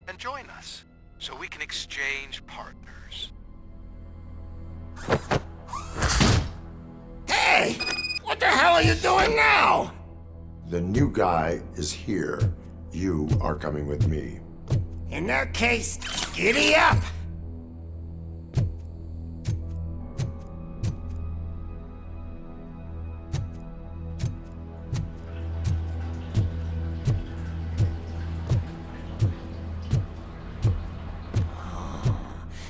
and join us so we can exchange partners. Hey! What the hell are you doing now? The new guy is here. You are coming with me. In that case, giddy up!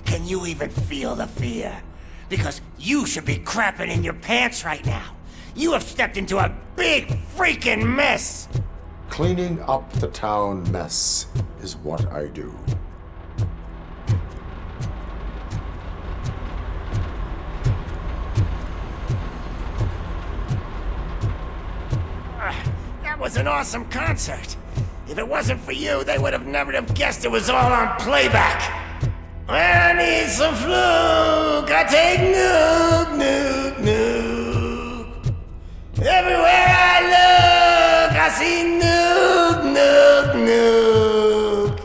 Can you even feel the fear? Because you should be crapping in your pants right now. You have stepped into a big freaking mess! Cleaning up the town mess is what I do. That was an awesome concert. If it wasn't for you, they would have never have guessed it was all on playback. When I need some fluke, I take nuke, nuke, nuke. Everywhere I look, I see nuke, nuke, nuke.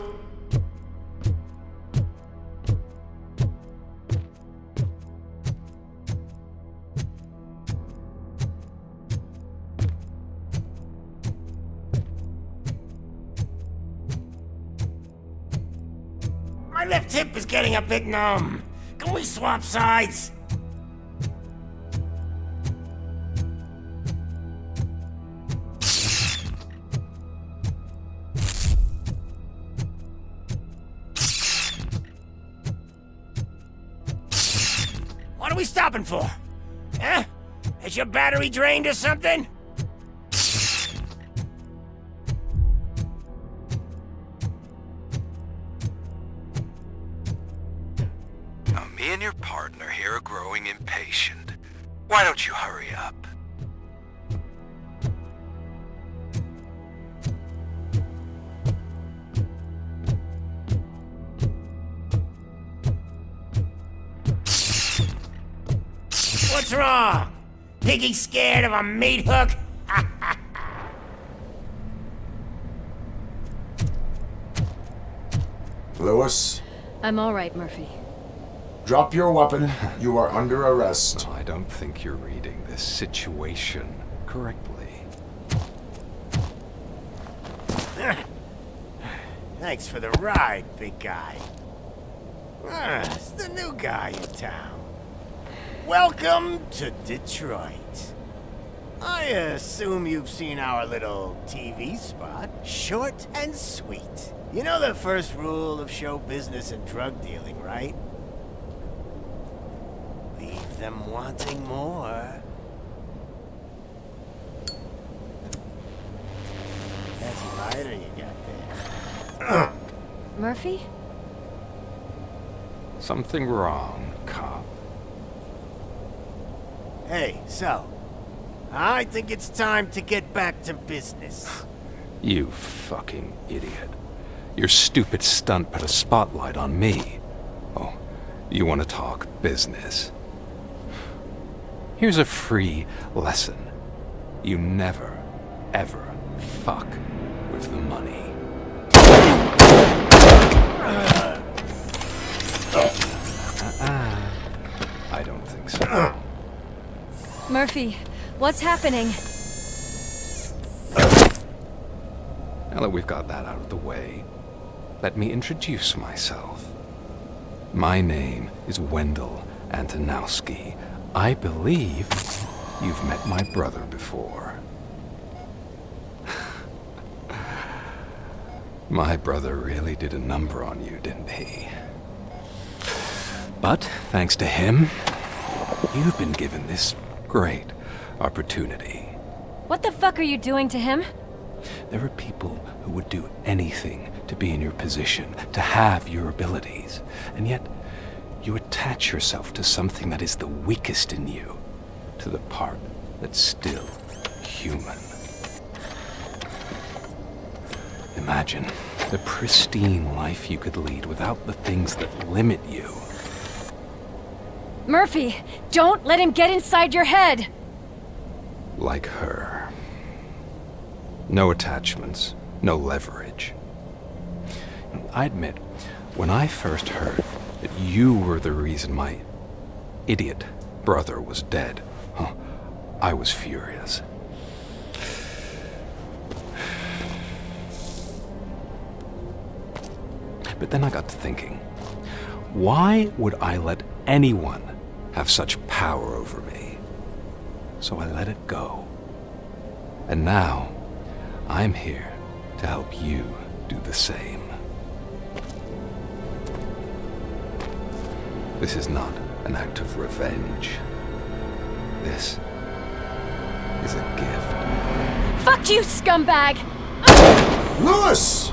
My left hip is getting a bit numb. Can we swap sides? What are we stopping for? Huh? Is your battery drained or something? Now, me and your partner here are growing impatient. Why don't you hurry up? What's wrong? Piggy scared of a meat hook? Lewis, I'm all right, Murphy. drop your weapon. You are under arrest. I don't think you're reading this situation correctly. Thanks for the ride, big guy. It's the new guy in town. Welcome to Detroit. I assume you've seen our little TV spot. Short and sweet. You know the first rule of show business and drug dealing, right? Leave them wanting more. That's a lighter you got there. Murphy? Something wrong, cop. Hey, so, I think it's time to get back to business. You fucking idiot. Your stupid stunt put a spotlight on me. Oh, you want to talk business? Here's a free lesson. You never, ever fuck with the money. I don't think so. Murphy, what's happening? Now that we've got that out of the way, let me introduce myself. My name is Wendell Antonowski. I believe you've met my brother before. My brother really did a number on you, didn't he? But thanks to him, you've been given this great opportunity. What the fuck are you doing to him? There are people who would do anything to be in your position, to have your abilities, and yet you attach yourself to something that is the weakest in you, to the part that's still human. Imagine the pristine life you could lead without the things that limit you. Murphy, don't let him get inside your head! Like her. No attachments, no leverage. I admit, when I first heard that you were the reason my idiot brother was dead, I was furious. But then I got to thinking, why would I let anyone have such power over me? So I let it go. And now, I'm here to help you do the same. This is not an act of revenge. This is a gift. Fuck you, scumbag! Lewis!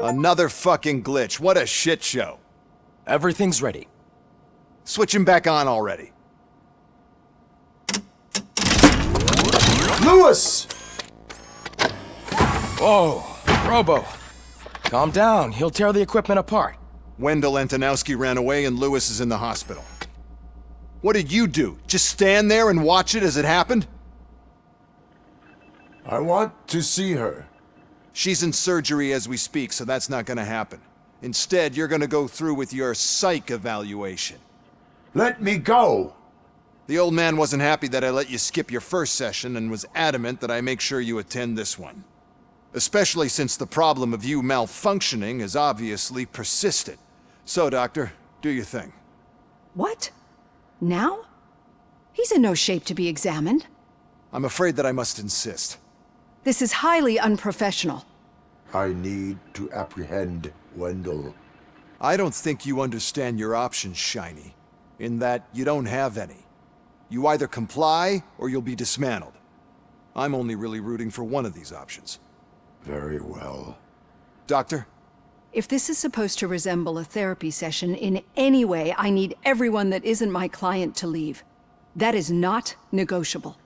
Another fucking glitch. What a shit show. Everything's ready. Switch him back on already. Lewis! Whoa, Robo. Calm down. He'll tear the equipment apart. Wendell Antonowski ran away and Lewis is in the hospital. What did you do? Just stand there and watch it as it happened? I want to see her. She's in surgery as we speak, so that's not gonna happen. Instead, you're gonna go through with your psych evaluation. Let me go! The old man wasn't happy that I let you skip your first session and was adamant that I make sure you attend this one. Especially since the problem of you malfunctioning has obviously persisted. So, Doctor, do your thing. What? Now? He's in no shape to be examined. I'm afraid that I must insist. This is highly unprofessional. I need to apprehend Wendell. I don't think you understand your options, Shiny, in that you don't have any. You either comply or you'll be dismantled. I'm only really rooting for one of these options. Very well. Doctor? If this is supposed to resemble a therapy session in any way, I need everyone that isn't my client to leave. That is not negotiable.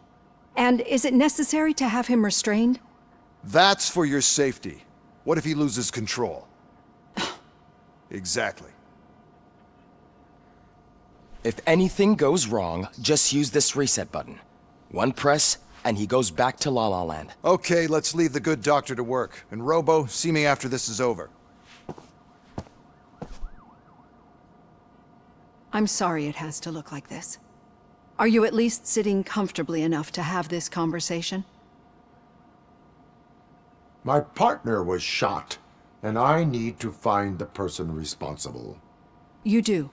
And is it necessary to have him restrained? That's for your safety. What if he loses control? Exactly. If anything goes wrong, just use this reset button. One press, and he goes back to La La Land. Okay, let's leave the good doctor to work. And Robo, see me after this is over. I'm sorry it has to look like this. Are you at least sitting comfortably enough to have this conversation? My partner was shot, and I need to find the person responsible. You do.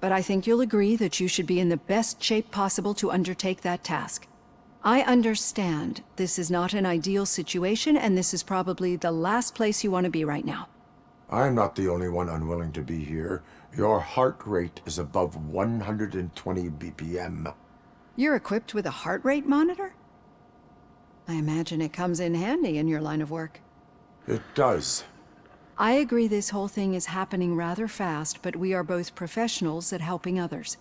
But I think you'll agree that you should be in the best shape possible to undertake that task. I understand this is not an ideal situation, and this is probably the last place you want to be right now. I'm not the only one unwilling to be here. Your heart rate is above 120 BPM. You're equipped with a heart rate monitor? I imagine it comes in handy in your line of work. It does. I agree this whole thing is happening rather fast, but we are both professionals at helping others.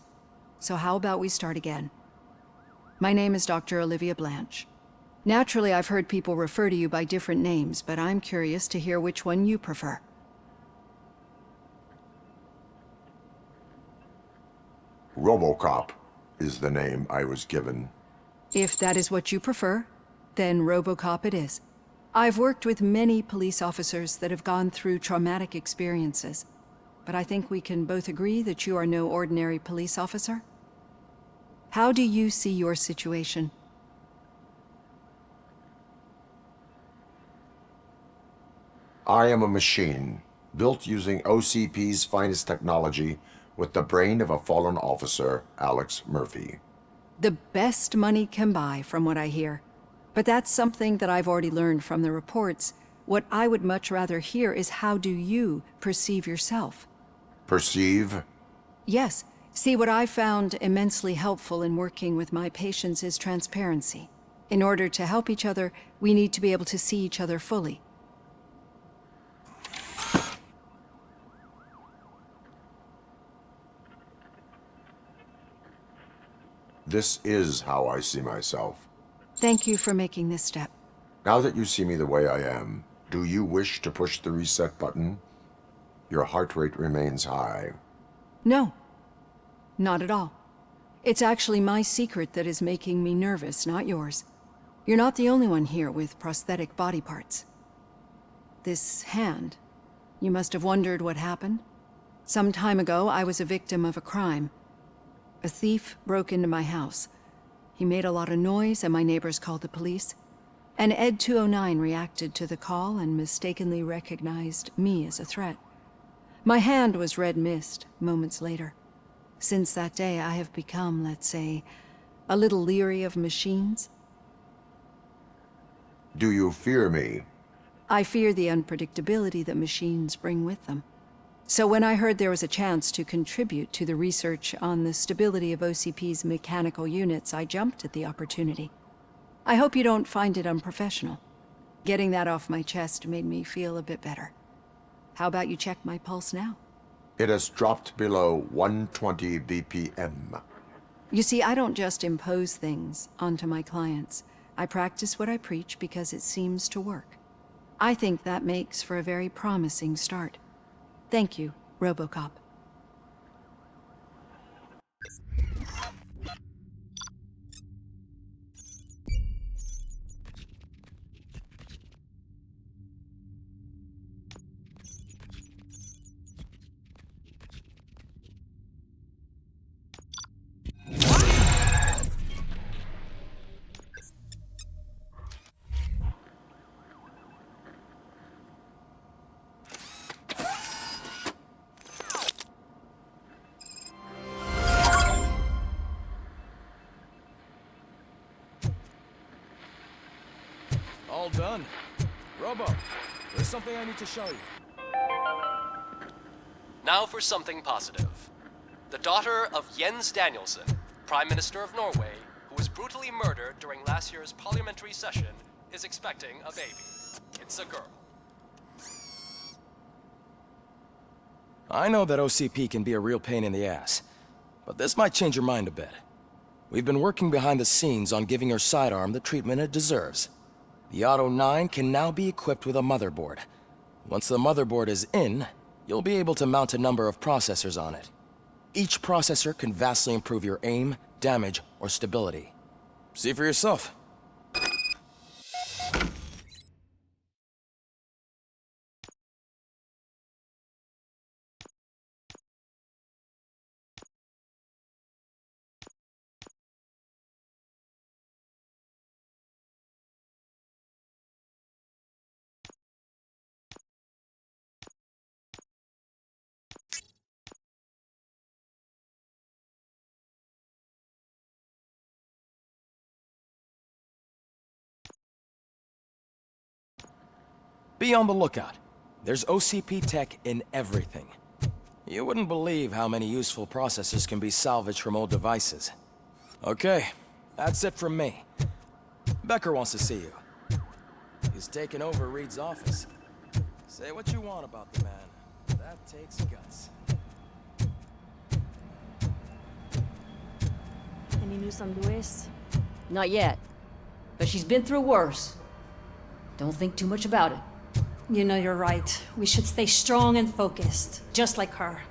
So how about we start again? My name is Dr. Olivia Blanche. Naturally, I've heard people refer to you by different names, but I'm curious to hear which one you prefer. RoboCop is the name I was given. If that is what you prefer, then RoboCop it is. I've worked with many police officers that have gone through traumatic experiences, but I think we can both agree that you are no ordinary police officer. How do you see your situation? I am a machine, built using OCP's finest technology with the brain of a fallen officer, Alex Murphy. The best money can buy, from what I hear. But that's something that I've already learned from the reports. What I would much rather hear is how do you perceive yourself? Perceive? Yes. See, what I found immensely helpful in working with my patients is transparency. In order to help each other, we need to be able to see each other fully. This is how I see myself. Thank you for making this step. Now that you see me the way I am, do you wish to push the reset button? Your heart rate remains high. No, not at all. It's actually my secret that is making me nervous, not yours. You're not the only one here with prosthetic body parts. This hand, you must have wondered what happened. Some time ago, I was a victim of a crime. A thief broke into my house. He made a lot of noise and my neighbors called the police. And Ed 209 reacted to the call and mistakenly recognized me as a threat. My hand was red mist moments later. Since that day, I have become, let's say, a little leery of machines. Do you fear me? I fear the unpredictability that machines bring with them. So when I heard there was a chance to contribute to the research on the stability of OCP's mechanical units, I jumped at the opportunity. I hope you don't find it unprofessional. Getting that off my chest made me feel a bit better. How about you check my pulse now? It has dropped below 120 BPM. You see, I don't just impose things onto my clients. I practice what I preach because it seems to work. I think that makes for a very promising start. Thank you, RoboCop. All done. Robo, there's something I need to show you. Now for something positive. The daughter of Jens Danielson, Prime Minister of Norway, who was brutally murdered during last year's parliamentary session, is expecting a baby. It's a girl. I know that OCP can be a real pain in the ass, but this might change your mind a bit. We've been working behind the scenes on giving her sidearm the treatment it deserves. The Auto 9 can now be equipped with a motherboard. Once the motherboard is in, you'll be able to mount a number of processors on it. Each processor can vastly improve your aim, damage, or stability. See for yourself. Be on the lookout. There's OCP tech in everything. You wouldn't believe how many useful processors can be salvaged from old devices. Okay, that's it from me. Becker wants to see you. He's taken over Reed's office. Say what you want about the man. That takes guts. Any news on Luis? Not yet. But she's been through worse. Don't think too much about it. You know you're right. We should stay strong and focused, just like her.